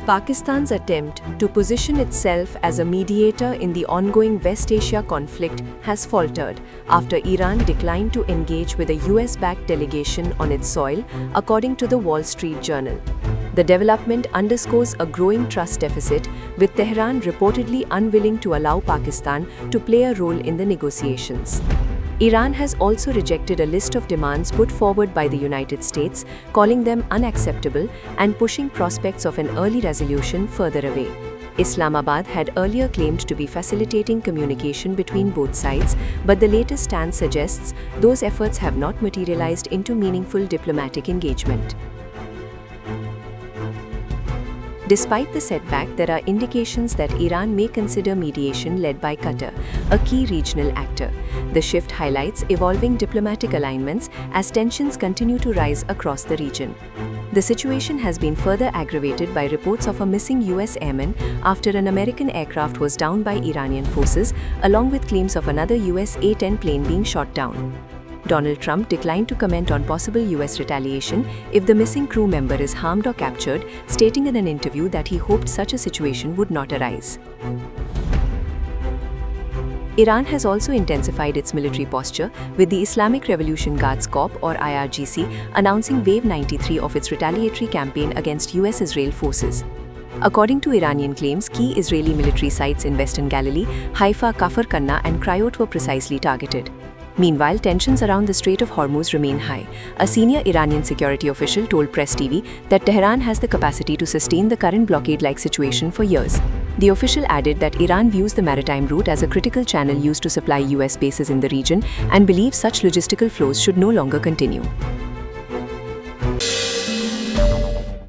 Pakistan's attempt to position itself as a mediator in the ongoing West Asia conflict has faltered after Iran declined to engage with a US-backed delegation on its soil, according to the Wall Street Journal. The development underscores a growing trust deficit, with Tehran reportedly unwilling to allow Pakistan to play a role in the negotiations. Iran has also rejected a list of demands put forward by the United States, calling them unacceptable and pushing prospects of an early resolution further away. Islamabad had earlier claimed to be facilitating communication between both sides, but the latest stance suggests those efforts have not materialized into meaningful diplomatic engagement. Despite the setback, there are indications that Iran may consider mediation led by Qatar, a key regional actor. The shift highlights evolving diplomatic alignments as tensions continue to rise across the region. The situation has been further aggravated by reports of a missing US airman after an American aircraft was downed by Iranian forces, along with claims of another US A-10 plane being shot down. Donald Trump declined to comment on possible US retaliation if the missing crew member is harmed or captured, stating in an interview that he hoped such a situation would not arise. Iran has also intensified its military posture, with the Islamic Revolution Guards Corps or IRGC announcing Wave 93 of its retaliatory campaign against US-Israel forces. According to Iranian claims, key Israeli military sites in Western Galilee, Haifa, Kafr Kanna and Kryot were precisely targeted. Meanwhile, tensions around the Strait of Hormuz remain high. A senior Iranian security official told Press TV that Tehran has the capacity to sustain the current blockade-like situation for years. The official added that Iran views the maritime route as a critical channel used to supply US bases in the region and believes such logistical flows should no longer continue.